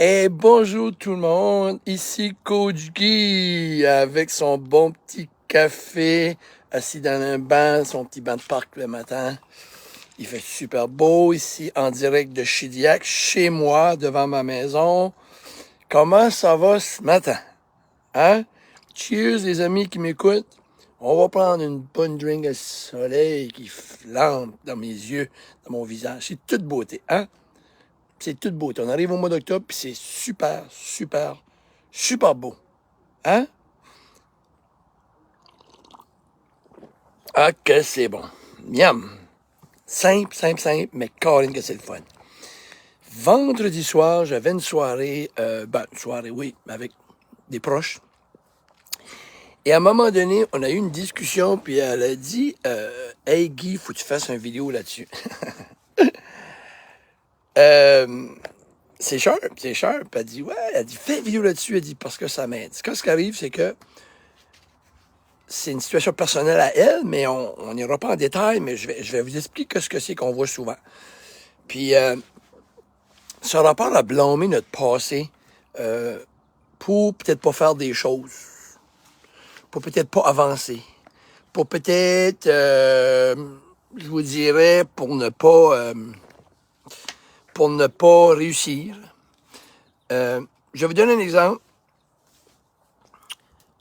Et bonjour tout le monde, ici Coach Guy avec son bon petit café, assis dans un banc, son petit banc de parc le matin. Il fait super beau ici en direct de Chidiac, chez moi, devant ma maison. Comment ça va ce matin? Hein? Cheers les amis qui m'écoutent. On va prendre une bonne drink de soleil qui flambe dans mes yeux, dans mon visage. C'est toute beauté, hein? C'est toute beauté. On arrive au mois d'octobre, puis c'est super, super, super beau. Hein? Ah, que c'est bon. Miam. Simple, simple, simple, mais Colin que c'est le fun. Vendredi soir, j'avais une soirée, oui, avec des proches. Et à un moment donné, on a eu une discussion, puis elle a dit, Hey Guy, faut que tu fasses une vidéo là-dessus. C'est Sharp. Elle dit, ouais, elle dit, fais une vidéo là-dessus. Elle dit, parce que ça m'aide. Ce qui arrive, c'est que c'est une situation personnelle à elle, mais on n'ira pas en détail, mais je vais vous expliquer ce que c'est qu'on voit souvent. Puis, ce rapport à blâmer notre passé pour peut-être pas faire des choses, pour peut-être pas avancer, pour peut-être, je vous dirais, pour ne pas réussir. Je vais vous donner un exemple.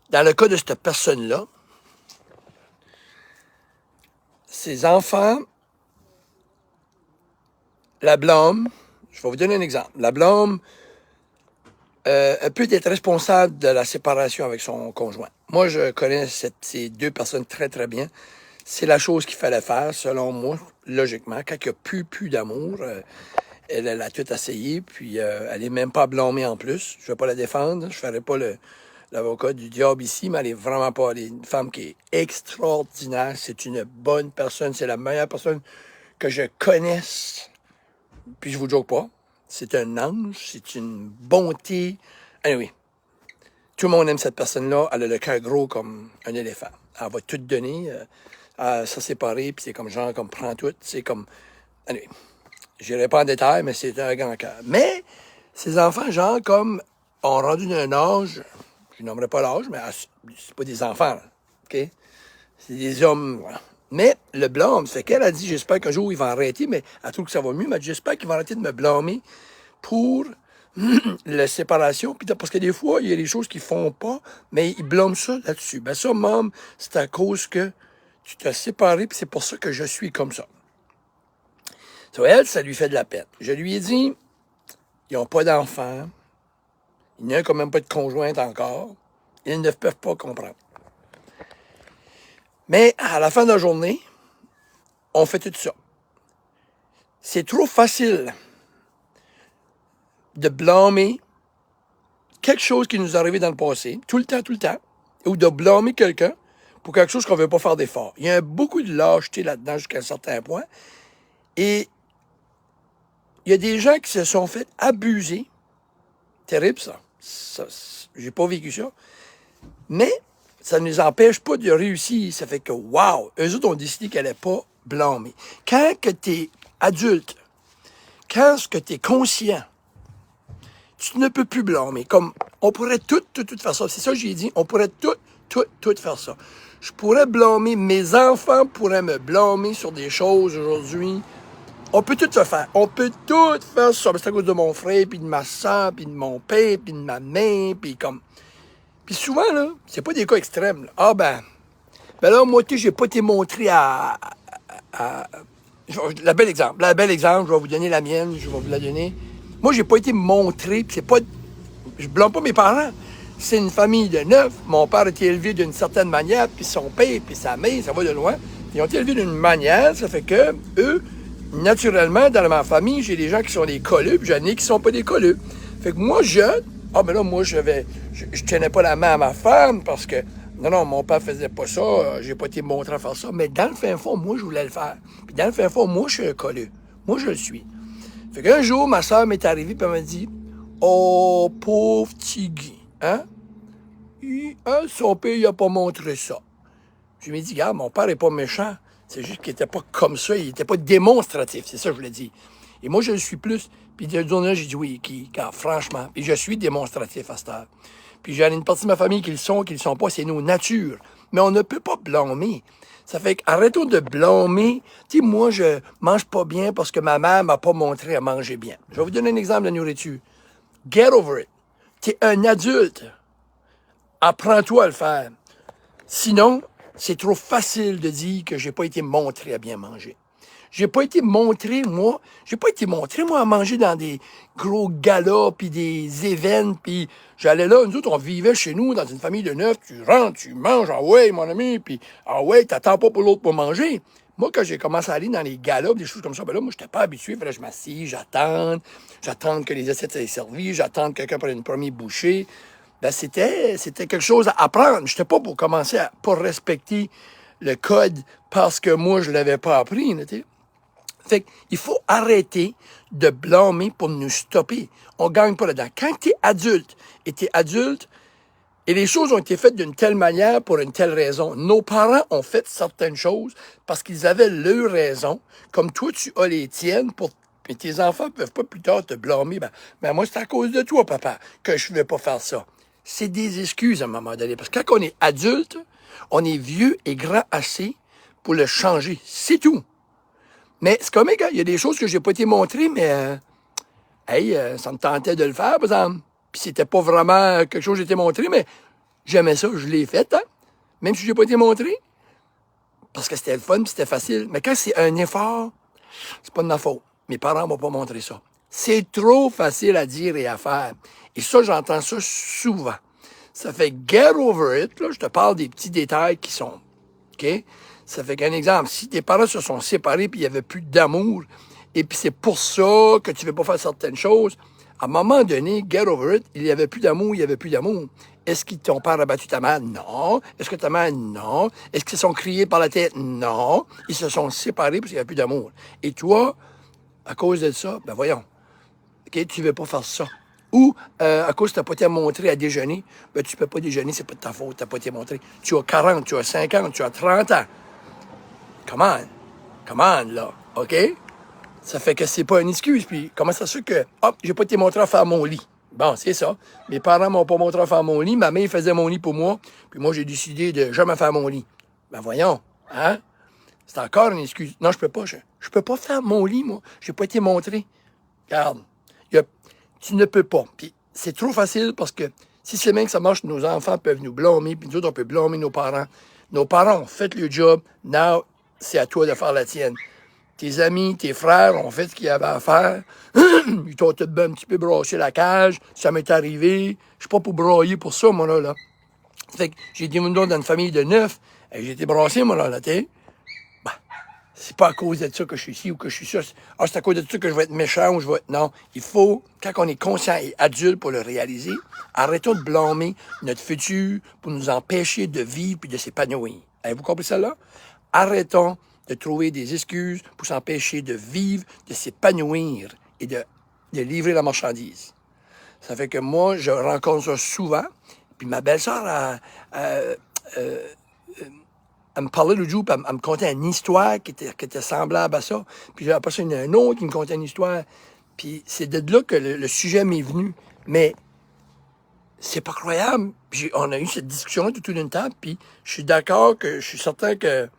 Dans le cas de cette personne-là, ses enfants la blâment. Je vais vous donner un exemple. La blâme, elle peut être responsable de la séparation avec son conjoint. Moi, je connais ces deux personnes très, très bien. C'est la chose qu'il fallait faire, selon moi, logiquement. Quand il n'y a plus d'amour, elle a tout essayé, puis elle n'est même pas blâmée en plus. Je ne vais pas la défendre, je ne ferai pas l'avocat du diable ici, mais elle est vraiment pas. Elle est une femme qui est extraordinaire. C'est une bonne personne. C'est la meilleure personne que je connaisse. Puis je vous joke pas. C'est un ange. C'est une bonté. Anyway, tout le monde aime cette personne-là. Elle a le cœur gros comme un éléphant. Elle va tout donner. Ça séparer, puis c'est comme genre, comme prend tout. C'est comme. Anyway, je n'irai pas en détail, mais c'est un grand cœur. Mais ces enfants, genre, comme, ont rendu d'un âge, je nommerai pas l'âge, mais c'est pas des enfants, là, OK? C'est des hommes, voilà. Mais le blâme, c'est qu'elle a dit, j'espère qu'un jour, il va arrêter, mais elle trouve que ça va mieux, mais j'espère qu'il va arrêter de me blâmer pour la séparation, puis parce que des fois, il y a des choses qu'ils font pas, mais ils blâment ça là-dessus. Ben ça, maman, c'est à cause que tu t'as séparé, puis c'est pour ça que je suis comme ça. So, elle, ça lui fait de la peine. Je lui ai dit, ils n'ont pas d'enfants, il n'y a quand même pas de conjointe encore, ils ne peuvent pas comprendre. Mais à la fin de la journée, on fait tout ça. C'est trop facile de blâmer quelque chose qui nous est arrivé dans le passé, tout le temps, ou de blâmer quelqu'un pour quelque chose qu'on ne veut pas faire d'effort. Il y a beaucoup de lâcheté là-dedans jusqu'à un certain point. Et il y a des gens qui se sont fait abuser. Terrible, ça. J'ai pas vécu ça. Mais ça ne nous empêche pas de réussir. Ça fait que, wow, eux autres ont décidé qu'elle n'allait pas blâmer. Quand tu es adulte, quand tu es conscient, tu ne peux plus blâmer. Comme, on pourrait tout faire ça. C'est ça que j'ai dit. On pourrait tout faire ça. Je pourrais blâmer, mes enfants pourraient me blâmer sur des choses aujourd'hui. On peut tout se faire. On peut tout faire ça. C'est à cause de mon frère, puis de ma soeur, puis de mon père, puis de ma mère, puis comme... Puis souvent, là, c'est pas des cas extrêmes. Là. Ah ben là, moi, tu sais, j'ai pas été montré à... Le bel exemple, je vais vous donner la mienne, je vais vous la donner. Moi, j'ai pas été montré, puis c'est pas... Je blâme pas mes parents. C'est une famille de 9. Mon père a été élevé d'une certaine manière, puis son père, puis sa mère, ça va de loin. Ils ont été élevés d'une manière, ça fait que, eux, naturellement, dans ma famille, j'ai des gens qui sont des colleux, puis j'en ai qui sont pas des colleux. Fait que moi, moi, je tenais pas la main à ma femme, parce que, non, mon père faisait pas ça, j'ai pas été montré à faire ça, mais dans le fin fond, moi, je voulais le faire. Puis dans le fin fond, moi, je suis un colleux. Moi, je le suis. Fait qu'un jour, ma soeur m'est arrivée, puis elle m'a dit, oh, pauvre petit Guy, hein? Son père, il a pas montré ça. Je lui ai dit, regarde, mon père est pas méchant. C'est juste qu'il était pas comme ça, il était pas démonstratif. C'est ça que je voulais dire. Et moi, je le suis plus. Puis le journée, j'ai dit oui, car franchement, et je suis démonstratif à cette heure. Puis j'ai une partie de ma famille qui le sont pas, c'est nos natures. Mais on ne peut pas blâmer. Ça fait qu'arrêtons de blâmer. Tu sais, moi, je mange pas bien parce que ma mère m'a pas montré à manger bien. Je vais vous donner un exemple de nourriture. Get over it. Tu es un adulte. Apprends-toi à le faire. Sinon, c'est trop facile de dire que j'ai pas été montré à bien manger. J'ai pas été montré, moi, à manger dans des gros galas, puis des événements, puis j'allais là, nous autres, on vivait chez nous, dans une famille de 9, tu rentres, tu manges, ah ouais, mon ami, puis ah ouais, t'attends pas pour l'autre pour manger. Moi, quand j'ai commencé à aller dans les galas, des choses comme ça, ben là, moi, j'étais pas habitué, fallait que je m'assieds, j'attends que les assiettes soient servies, j'attends que quelqu'un prenne une première bouchée. Ben, c'était quelque chose à apprendre. J'étais pas pour commencer à pas respecter le code parce que moi, je l'avais pas appris, tu sais. Fait qu'il faut arrêter de blâmer pour nous stopper. On gagne pas là-dedans. Quand tu es adulte, et les choses ont été faites d'une telle manière pour une telle raison. Nos parents ont fait certaines choses parce qu'ils avaient leur raison, comme toi, tu as les tiennes, et tes enfants ne peuvent pas plus tard te blâmer. Ben moi, c'est à cause de toi, papa, que je ne vais pas faire ça. C'est des excuses à un moment donné. Parce que quand on est adulte, on est vieux et grand assez pour le changer. C'est tout. Mais c'est comme, il y a des choses que j'ai pas été montrées, mais ça me tentait de le faire, par exemple. Puis c'était pas vraiment quelque chose que j'ai été montré, mais j'aimais ça, je l'ai fait, hein? Même si j'ai pas été montré. Parce que c'était le fun, puis c'était facile. Mais quand c'est un effort, c'est pas de ma faute. Mes parents m'ont pas montré ça. C'est trop facile à dire et à faire. Et ça, j'entends ça souvent. Ça fait get over it, là, je te parle des petits détails qui sont, OK? Ça fait qu'un exemple, si tes parents se sont séparés puis il n'y avait plus d'amour, et puis c'est pour ça que tu ne veux pas faire certaines choses, à un moment donné, get over it, il n'y avait plus d'amour, il n'y avait plus d'amour. Est-ce que ton père a battu ta mère? Non. Est-ce que ta mère? Non. Est-ce qu'ils se sont criés par la tête? Non. Ils se sont séparés parce qu'il n'y avait plus d'amour. Et toi, à cause de ça, ben voyons, OK, tu ne veux pas faire ça. Ou, à cause que tu n'as pas été montré à déjeuner, ben tu ne peux pas déjeuner, c'est pas de ta faute, tu n'as pas été montré. Tu as 40, tu as 50, tu as 30 ans. Come on, là, OK? Ça fait que c'est pas une excuse. Puis comment ça se fait que, hop, j'ai pas été montré à faire mon lit? Bon, c'est ça. Mes parents m'ont pas montré à faire mon lit. Ma mère faisait mon lit pour moi. Puis moi, j'ai décidé de jamais faire mon lit. Ben voyons, hein? C'est encore une excuse. Non, je peux pas. Je peux pas faire mon lit, moi. J'ai pas été montré. Regarde, tu ne peux pas. Puis c'est trop facile parce que si c'est bien que ça marche, nos enfants peuvent nous blâmer, puis nous autres, on peut blâmer nos parents. Nos parents ont fait le job. Now, c'est à toi de faire la tienne. Tes amis, tes frères ont fait ce qu'ils avaient à faire. Ils t'ont tout un petit peu brassé la cage. Ça m'est arrivé. Je suis pas pour brailler pour ça, moi, là. Fait que j'ai été dans une famille de 9. Et j'ai été brassé, moi, là, tu sais. Ben, c'est pas à cause de ça que je suis ici ou que je suis ça. Ah, c'est à cause de ça que je vais être méchant ou je vais être... Non. Il faut, quand on est conscient et adulte pour le réaliser, arrêtons de blâmer notre futur pour nous empêcher de vivre et de s'épanouir. Avez-vous compris ça, là? Arrêtons de trouver des excuses pour s'empêcher de vivre, de s'épanouir et de livrer la marchandise. Ça fait que moi, je rencontre ça souvent. Puis ma belle-sœur, elle me parlait l'autre jour, puis elle me contait une histoire qui était semblable à ça. Puis après ça, il y en a un autre qui me contait une histoire. Puis c'est de là que le sujet m'est venu. Mais c'est pas croyable. Puis on a eu cette discussion-là tout d'une table, puis je suis d'accord que je suis certain que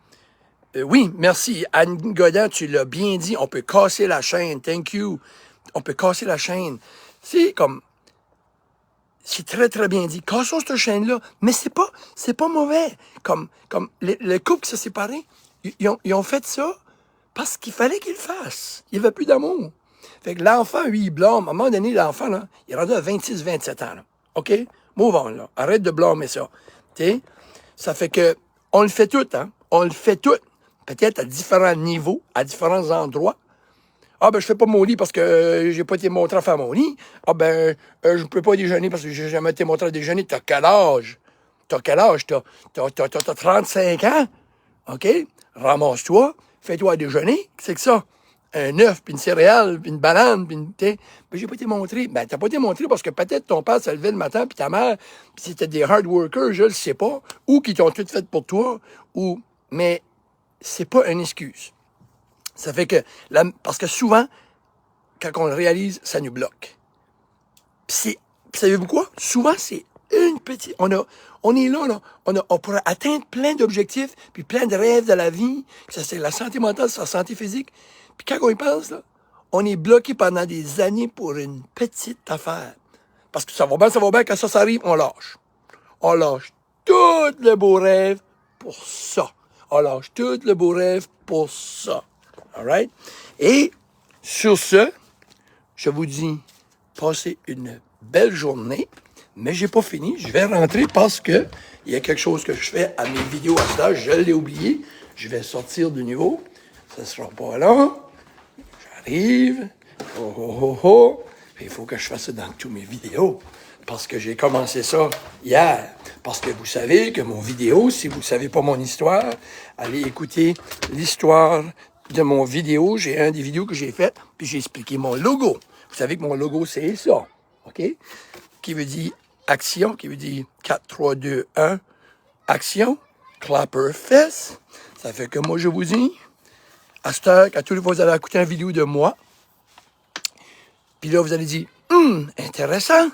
oui, merci. Anne Godin, tu l'as bien dit. On peut casser la chaîne. Thank you. On peut casser la chaîne. C'est très, très bien dit. Cassons cette chaîne-là. Mais c'est pas mauvais. Comme le couple qui s'est séparé, ils ont fait ça parce qu'il fallait qu'ils le fassent. Il n'y avait plus d'amour. Fait que l'enfant, lui, il blâme. À un moment donné, l'enfant, là, il est rendu à 26, 27 ans, là. OK? Move on, là. Arrête de blâmer ça. Tu sais? Ça fait que, on le fait tout, hein? On le fait tout. Peut-être à différents niveaux, à différents endroits. Ah, ben, je fais pas mon lit parce que j'ai pas été montré à faire mon lit. Ah, ben, je peux pas déjeuner parce que j'ai jamais été montré à déjeuner. T'as quel âge? T'as 35 ans? OK? Ramasse-toi, fais-toi à déjeuner. C'est que ça? Un œuf, puis une céréale, puis une banane, puis une... Ben, j'ai pas été montré. Ben, t'as pas été montré parce que peut-être ton père se levait le matin, puis ta mère, puis c'était des hard workers, je le sais pas, ou qui t'ont tout fait pour toi, ou... Mais c'est pas une excuse. Ça fait que, parce que souvent, quand on le réalise, ça nous bloque. Puis savez-vous quoi? Souvent, c'est une petite... On est là, on pourrait atteindre plein d'objectifs, puis plein de rêves de la vie, que ça c'est la santé mentale, c'est la santé physique. Puis quand on y pense, là, on est bloqué pendant des années pour une petite affaire. Parce que ça va bien, quand ça arrive, on lâche. On lâche tout le beau rêve pour ça. On lâche tout le beau rêve pour ça. All right? Et sur ce, je vous dis, passez une belle journée, mais j'ai pas fini. Je vais rentrer parce que il y a quelque chose que je fais à mes vidéos à ce stade. Je l'ai oublié. Je vais sortir de nouveau. Ça sera pas long. J'arrive. Oh, oh, oh, oh. Il faut que je fasse ça dans toutes mes vidéos. Parce que j'ai commencé ça hier. Parce que vous savez que mon vidéo, si vous ne savez pas mon histoire, allez écouter l'histoire de mon vidéo. J'ai un des vidéos que j'ai fait, puis j'ai expliqué mon logo. Vous savez que mon logo, c'est ça. OK? Qui veut dire action, qui veut dire 4, 3, 2, 1, action, clapper fesse. Ça fait que moi, je vous dis, à cette heure, quand tous les fois vous allez écouter une vidéo de moi, puis là, vous allez dire, intéressant.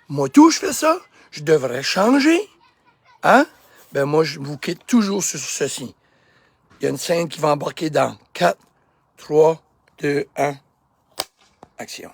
Moi, tout, je fais ça. Je devrais changer. Hein? Ben, moi, je vous quitte toujours sur ceci. Il y a une scène qui va embarquer dans 4, 3, 2, 1, action.